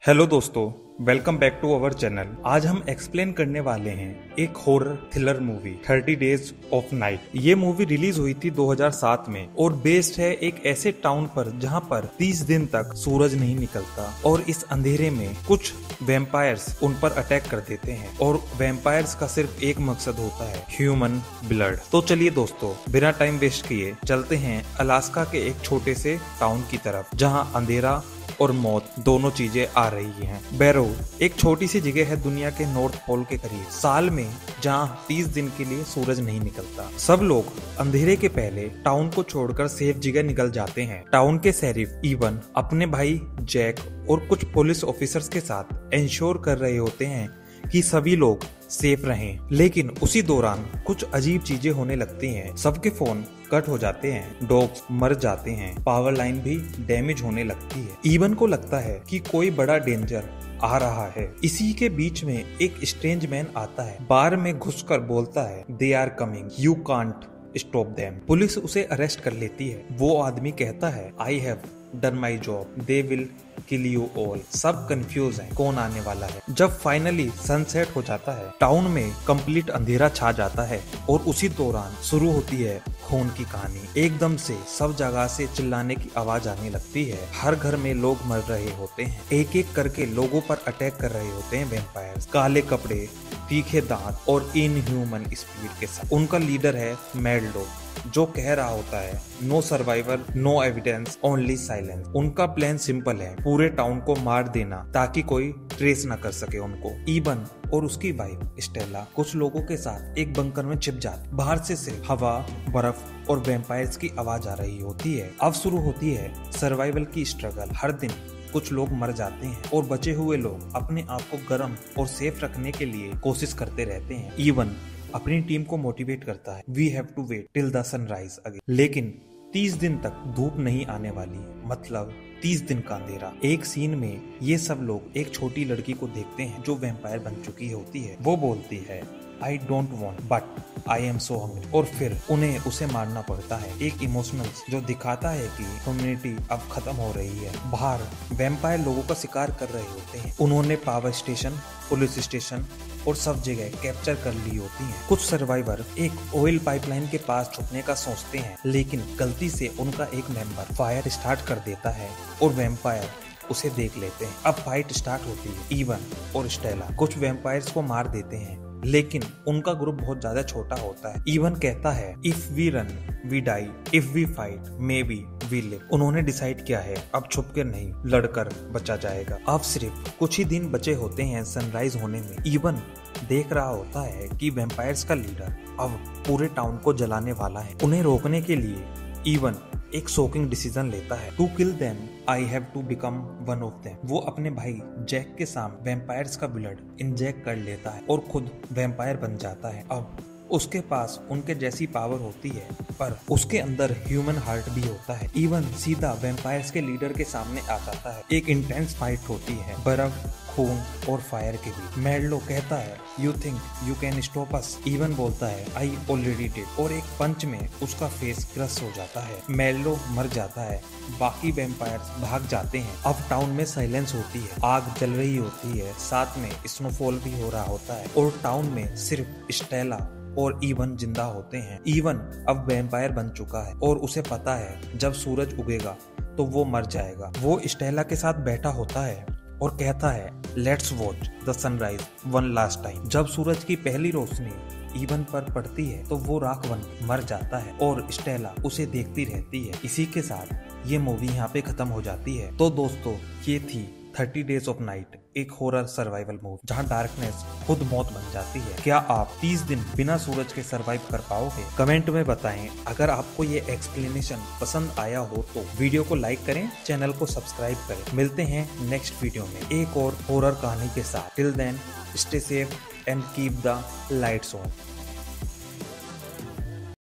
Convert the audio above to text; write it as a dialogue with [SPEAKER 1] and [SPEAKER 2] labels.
[SPEAKER 1] Hello दोस्तों, welcome back to our channel. आज हम एक्सप्लेन करने वाले हैं एक horror thriller movie 30 days of night. ये मूवी रिलीज हुई थी 2007 में और बेस्ड है एक ऐसे टाउन पर जहां पर 30 दिन तक सूरज नहीं निकलता और इस अंधेरे में कुछ वैम्पायर्स उन पर अटैक कर देते हैं और वैम्पायर्स का सिर्फ एक मकसद होता है, ह्यूमन ब्लड। तो चलिए दोस्तों, बिना टाइम वेस्ट किए चलते हैं अलास्का के एक छोटे से टाउन की तरफ जहां अंधेरा और मौत दोनों चीजें आ रही हैं। बैरो एक छोटी सी जगह है दुनिया के नॉर्थ पोल के करीब, साल में जहां 30 दिन के लिए सूरज नहीं निकलता। सब लोग अंधेरे के पहले टाउन को छोड़कर सेफ जगह निकल जाते हैं। टाउन के शेरिफ इवन अपने भाई जैक और कुछ पुलिस ऑफिसर्स के साथ इंश्योर कर रहे होते हैं कि सभी लोग सेफ रहें। लेकिन उसी दौरान कुछ अजीब चीजें होने लगती हैं। सबके फोन कट हो जाते हैं, डॉग्स मर जाते हैं, पावर लाइन भी डैमेज होने लगती है। इवन को लगता है कि कोई बड़ा डेंजर आ रहा है। इसी के बीच में एक स्ट्रेंज मैन आता है, बार में घुसकर बोलता है, they are coming, you can't stop them. Police उसे अरेस्ट कर लेती है। वो आदमी कहता है, I have done my job, they will kill you all. सब कंफ्यूज हैं, कौन आने वाला है। जब फाइनली सनसेट हो जाता है, टाउन में कंप्लीट अंधेरा छा जाता है और उसी दौरान शुरू होती है खून की कहानी। एकदम से सब जगह से चिल्लाने की आवाज आने लगती है। हर घर में लोग मर रहे होते हैं, एक एक करके लोगों पर अटैक कर रहे होते हैं वैम्पायर्स। काले कपड़े, तीखे दांत और इनह्यूमन स्पीड के साथ। उनका लीडर है मैल्डो, जो कह रहा होता है, no survivor, no evidence, only silence. उनका प्लान सिंपल है, पूरे टाउन को मार देना ताकि कोई ट्रेस ना कर सके उनको। इवन और उसकी वाइफ स्टेला कुछ लोगों के साथ एक बंकर में छिप जाती। बाहर से सिर्फ हवा, बर्फ और वैम्पायर्स की आवाज आ रही होती है। अब शुरू होती है सर्वाइवल की स्ट्रगल। हर दिन कुछ लोग मर जाते हैं और बचे हुए लोग अपने आप को गर्म और सेफ रखने के लिए कोशिश करते रहते हैं। इवन अपनी टीम को मोटिवेट करता है, we have to wait till the sunrise again. लेकिन 30 दिन तक धूप नहीं आने वाली, मतलब 30 दिन का अंधेरा। एक सीन में ये सब लोग एक छोटी लड़की को देखते हैं जो वैम्पायर बन चुकी होती है। वो बोलती है, I don't want but I am so hungry. और फिर उन्हें उसे मारना पड़ता है। एक इमोशनल जो दिखाता है कि कम्युनिटी अब खत्म हो रही है। बाहर वैम्पायर लोगों का शिकार कर रहे होते हैं। उन्होंने पावर स्टेशन, पुलिस स्टेशन और सब जगह कैप्चर कर ली होती हैं। कुछ सर्वाइवर एक ऑयल पाइपलाइन के पास छुपने का सोचते हैं, लेकिन गलती से उनका एक मेंबर फायर स्टार्ट कर देता है और वैम्पायर उसे देख लेते हैं। अब फाइट स्टार्ट होती है। इवन और स्टेला कुछ वैम्पायर्स को मार देते हैं, लेकिन उनका ग्रुप बहुत ज्यादा छोटा होता है। इवन कहता है, if we run we die, if we fight may be we live. उन्होंने डिसाइड किया है, अब छुप कर नहीं, लड़कर बचा जाएगा। अब सिर्फ कुछ ही दिन बचे होते हैं सनराइज होने में। इवन देख रहा होता है कि वैम्पायर्स का लीडर अब पूरे टाउन को जलाने वाला है। उन्हें रोकने के लिए इवन एक शॉकिंग डिसीजन लेता है, to kill them I have to become one of them. वो अपने भाई जैक के सामने वैम्पायर्स का ब्लड इंजेक्ट कर लेता है और खुद वैम्पायर बन जाता है। अब उसके पास उनके जैसी पावर होती है, पर उसके अंदर ह्यूमन हार्ट भी होता है। इवन सीधा वैम्पायर्स के लीडर के सामने आ जाता है। एक इंटेंस फाइट होती है, बर्फ, खून और फायर के भी। मैल्डो कहता है, you think you can stop us. Even बोलता है, आई ऑलरेडी डिड। और एक पंच में उसका फेस क्रश हो जाता है। मैल्डो मर जाता है। बाकी वैम्पायर्स भाग जाते हैं। अब टाउन में साइलेंस होती है, आग जल रही होती है, साथ में स्नोफॉल भी हो रहा होता है और टाउन में सिर्फ स्टेला और इवन जिंदा होते हैं। इवन अब वैम्पायर बन चुका है और उसे पता है जब सूरज उगेगा तो वो मर जाएगा। वो स्टेला के साथ बैठा होता है और कहता है, let's watch the sunrise one last time. जब सूरज की पहली रोशनी इवन पर पड़ती है तो वो राख बन मर जाता है और स्टेला उसे देखती रहती है। इसी के साथ ये मूवी यहाँ पे खत्म हो जाती है। तो दोस्तों, ये थी 30 डेज ऑफ नाइट, एक हॉरर सर्वाइवल मूवी जहां डार्कनेस खुद मौत बन जाती है। क्या आप 30 दिन बिना सूरज के सर्वाइव कर पाओगे? कमेंट में बताएं। अगर आपको ये एक्सप्लेनेशन पसंद आया हो तो वीडियो को लाइक करें, चैनल को सब्सक्राइब करें। मिलते हैं नेक्स्ट वीडियो में एक और हॉरर कहानी के साथ। Till then stay safe and keep the lights on.